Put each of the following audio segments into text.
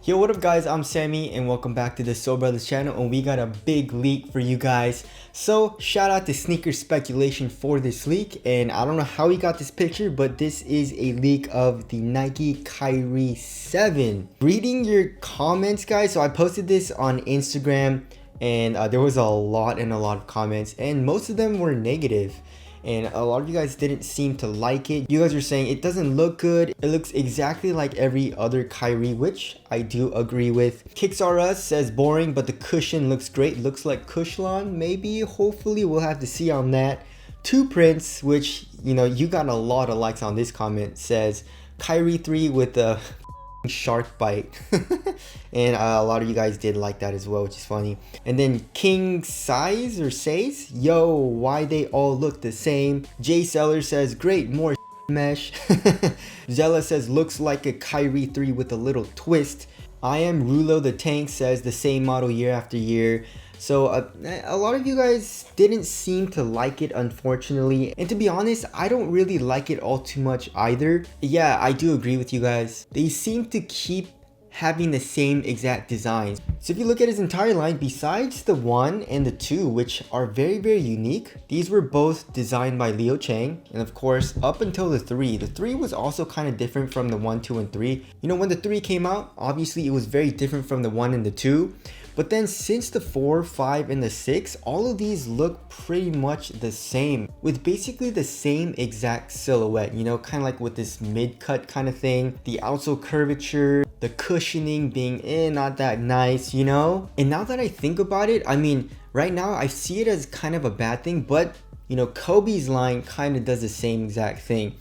Yo, what up guys, I'm Sammy and welcome back to the Soul Brothers channel, and we got a big leak for you guys. So shout out to Sneaker Speculation for this leak, and I don't know how he got this picture, but this is a leak of the Nike Kyrie 7. Reading your comments guys, so I posted this on Instagram and there was a lot of comments, and most of them were negative. And a lot of you guys didn't seem to like it. You guys were saying it doesn't look good. It looks exactly like every other Kyrie, which I do agree with. Kicks R Us says boring, but the cushion looks great. Looks like Cushlon, maybe, hopefully, we'll have to see on that. Two Prince, which, you know, you got a lot of likes on this comment, says Kyrie 3 with a shark bite. And a lot of you guys did like that as well, which is funny. And then King Size or Says, yo, why they all look the same. Jay Seller says great, more mesh. Zella says looks like a Kyrie 3 with a little twist. I am Rulo the Tank says the same model year after year. So a lot of you guys didn't seem to like it, unfortunately. And to be honest, I don't really like it all too much either. Yeah, I do agree with you guys. They seem to keep having the same exact designs. So if you look at his entire line, besides the 1 and the 2, which are very unique, these were both designed by Leo Chang. And of course, up until the 3 was also kind of different from the 1, 2, and 3. You know, when the 3 came out, obviously it was very different from the 1 and the 2. But then since the 4, 5, and the 6, all of these look pretty much the same, with basically the same exact silhouette, you know, kind of like with this mid-cut kind of thing, the outsole curvature, the cushioning being not that nice, you know? And now that I think about it, I mean, right now I see it as kind of a bad thing, but, you know, Kobe's line kind of does the same exact thing.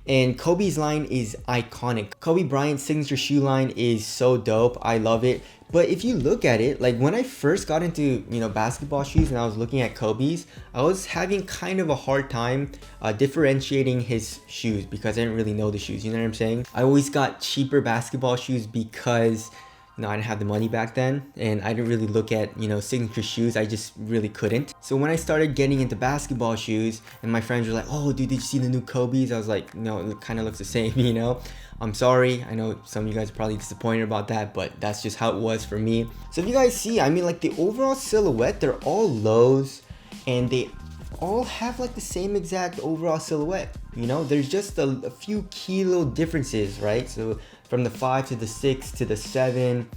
And Kobe's line is iconic. Kobe Bryant's signature shoe line is so dope. I love it. But if you look at it, like when I first got into, you know, basketball shoes and I was looking at Kobe's, I was having kind of a hard time differentiating his shoes because I didn't really know the shoes. You know what I'm saying? I always got cheaper basketball shoes because, you know, I didn't have the money back then, and I didn't really look at, you know, signature shoes. I just really couldn't. So when I started getting into basketball shoes and my friends were like, oh dude, did you see the new Kobe's? I was like, no, it kind of looks the same, you know? I'm sorry, I know some of you guys are probably disappointed about that, but that's just how it was for me. So if you guys see, I mean, like the overall silhouette, they're all lows and they all have like the same exact overall silhouette. You know, there's just a few key little differences, right? So from the 5 to the 6 to the 7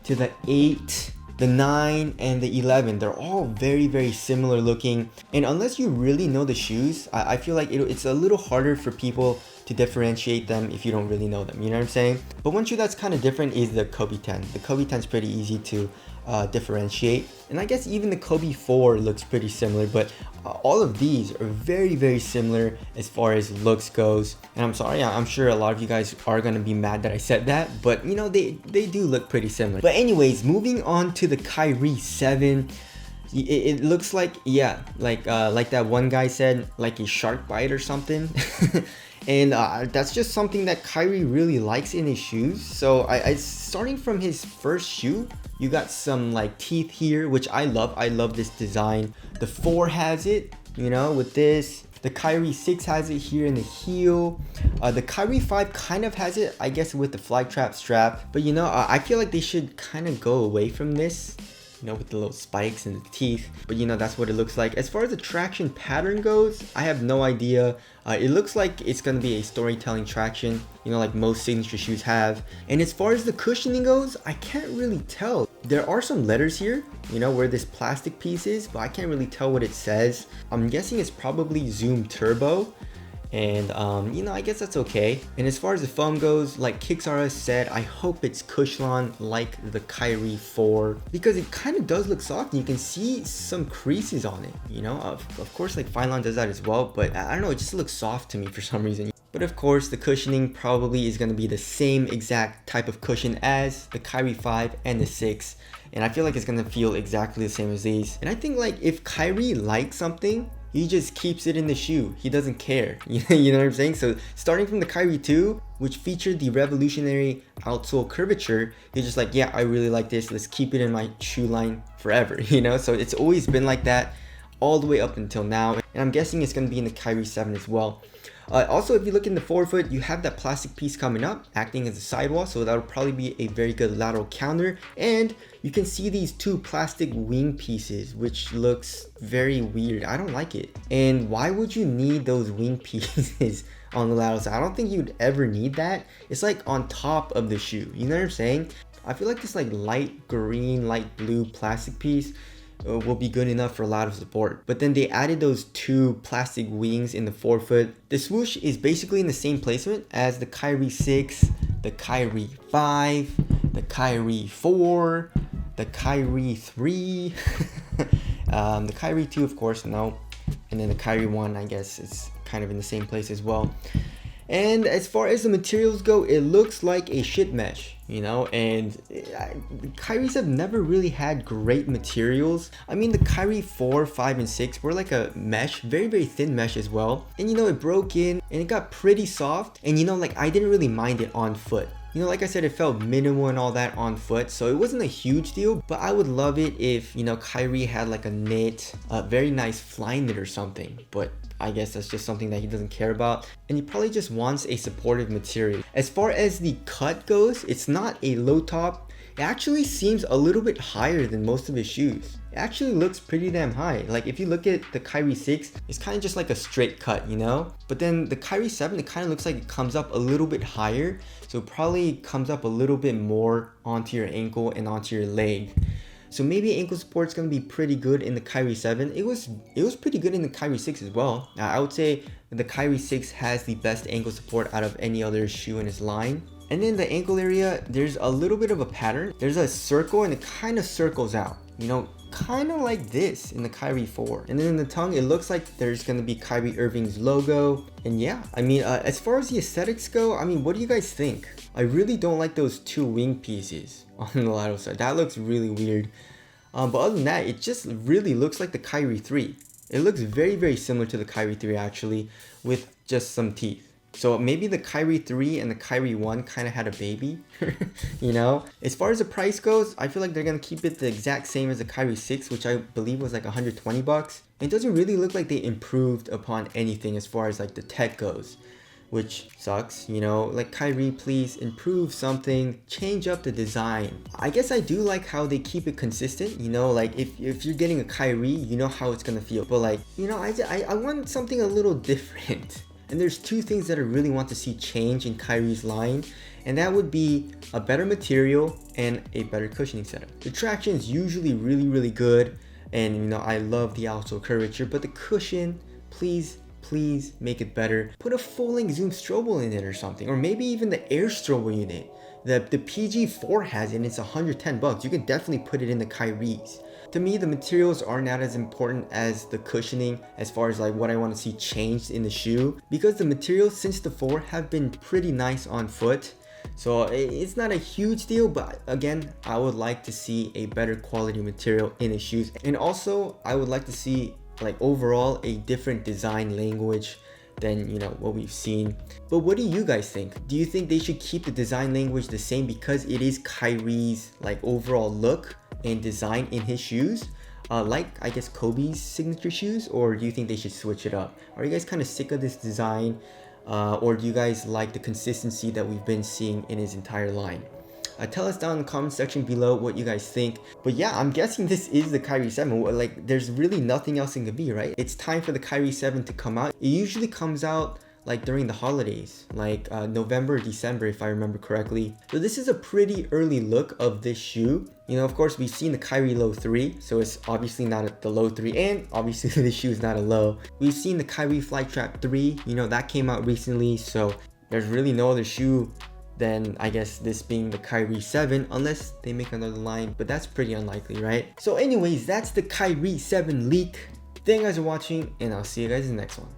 to the 8, the 9 and the 11, they're all very similar looking. And unless you really know the shoes, I feel like it's a little harder for people to differentiate them if you don't really know them, you know what I'm saying? But one shoe that's kind of different is the Kobe 10. The Kobe 10 is pretty easy to differentiate, and I guess even the Kobe 4 looks pretty similar, but all of these are very similar as far as looks goes. And I'm sorry, I'm sure a lot of you guys are gonna be mad that I said that, but you know, they do look pretty similar. But anyways, moving on to the Kyrie 7. It looks like, yeah, like that one guy said, like a shark bite or something. And that's just something that Kyrie really likes in his shoes. So I starting from his first shoe, you got some like teeth here, which I love. I love this design. The 4 has it, you know, with this. The Kyrie 6 has it here in the heel. The Kyrie 5 kind of has it, I guess, with the fly trap strap. But you know, I feel like they should kind of go away from this, you know, with the little spikes and the teeth. But you know, that's what it looks like. As far as the traction pattern goes, I have no idea. It looks like it's gonna be a storytelling traction, you know, like most signature shoes have. And as far as the cushioning goes, I can't really tell. There are some letters here, you know, where this plastic piece is, but I can't really tell what it says. I'm guessing it's probably Zoom Turbo. And you know, I guess that's okay. And as far as the foam goes, like Kicks R Us said, I hope it's Cushlon like the Kyrie 4, because it kind of does look soft and you can see some creases on it, you know. Of course, like Phylon does that as well, but I don't know, it just looks soft to me for some reason. But of course, the cushioning probably is going to be the same exact type of cushion as the Kyrie 5 and the 6. And I feel like it's going to feel exactly the same as these. And I think like if Kyrie likes something, he just keeps it in the shoe. He doesn't care. You know what I'm saying? So starting from the Kyrie 2, which featured the revolutionary outsole curvature, he's just like, yeah, I really like this. Let's keep it in my shoe line forever, you know? So it's always been like that all the way up until now. And I'm guessing it's going to be in the Kyrie 7 as well. Also, if you look in the forefoot, you have that plastic piece coming up, acting as a sidewall, so that'll probably be a very good lateral counter. And you can see these two plastic wing pieces, which looks very weird. I don't like it. And why would you need those wing pieces on the lateral side? I don't think you'd ever need that. It's like on top of the shoe, you know what I'm saying? I feel like this like light green, light blue plastic piece will be good enough for lateral support. But then they added those two plastic wings in the forefoot. The swoosh is basically in the same placement as the Kyrie 6, the Kyrie 5, the Kyrie 4, the Kyrie 3, the Kyrie 2 of course, no, and then the Kyrie 1, I guess it's kind of in the same place as well. And as far as the materials go, it looks like a shit mesh, you know, and Kyries have never really had great materials. I mean, the Kyrie 4, 5, and 6 were like a mesh, very, very thin mesh as well. And you know, it broke in and it got pretty soft. And you know, like I didn't really mind it on foot. You know, like I said, it felt minimal and all that on foot, so it wasn't a huge deal, but I would love it if, you know, Kyrie had like a knit, a very nice fly knit or something, but I guess that's just something that he doesn't care about, and he probably just wants a supportive material. As far as the cut goes, it's not a low top. It actually seems a little bit higher than most of his shoes. It actually looks pretty damn high. Like if you look at the Kyrie 6, it's kind of just like a straight cut, you know? But then the Kyrie 7, it kind of looks like it comes up a little bit higher. So it probably comes up a little bit more onto your ankle and onto your leg. So maybe ankle support's gonna be pretty good in the Kyrie 7. It was pretty good in the Kyrie 6 as well. I would say the Kyrie 6 has the best ankle support out of any other shoe in his line. And in the ankle area, there's a little bit of a pattern. There's a circle and it kind of circles out, you know, kind of like this in the Kyrie 4. And then in the tongue, it looks like there's going to be Kyrie Irving's logo. And yeah, I mean, as far as the aesthetics go, I mean, what do you guys think? I really don't like those two wing pieces on the lateral side. That looks really weird. But other than that, it just really looks like the Kyrie 3. It looks very, very similar to the Kyrie 3 actually, with just some teeth. So maybe the Kyrie 3 and the Kyrie 1 kind of had a baby, you know? As far as the price goes, I feel like they're going to keep it the exact same as the Kyrie 6, which I believe was like 120 bucks. It doesn't really look like they improved upon anything as far as like the tech goes, which sucks, you know? Like Kyrie, please improve something, change up the design. I guess I do like how they keep it consistent, you know? Like if you're getting a Kyrie, you know how it's going to feel. But like, you know, I want something a little different. And there's two things that I really want to see change in Kyrie's line, and that would be a better material and a better cushioning setup. The traction is usually really, really good, and you know, I love the outsole curvature, but the cushion, please make it better. Put a full-length zoom strobel in it or something, or maybe even the air strobel unit. The PG4 has it and it's 110 bucks. You can definitely put it in the Kyrie's. To me, the materials are not as important as the cushioning as far as like what I want to see changed in the shoe, because the materials since the 4 have been pretty nice on foot. So it's not a huge deal, but again, I would like to see a better quality material in the shoes. And also, I would like to see like overall a different design language than, you know, what we've seen. But what do you guys think? Do you think they should keep the design language the same because it is Kyrie's like overall look and design in his shoes, like I guess Kobe's signature shoes, or do you think they should switch it up? Are you guys kind of sick of this design, or do you guys like the consistency that we've been seeing in his entire line? Tell us down in the comment section below what you guys think. But yeah, I'm guessing this is the Kyrie 7. Like there's really nothing else it could be, right? It's time for the Kyrie 7 to come out. It usually comes out like during the holidays, like November, December, if I remember correctly. So this is a pretty early look of this shoe. You know, of course, we've seen the Kyrie Low 3, so it's obviously not the Low 3, and obviously the shoe is not a low. We've seen the Kyrie Flytrap 3, you know, that came out recently, so there's really no other shoe than I guess this being the Kyrie 7, unless they make another line, but that's pretty unlikely, right? So anyways, that's the Kyrie 7 leak. Thank you guys for watching, and I'll see you guys in the next one.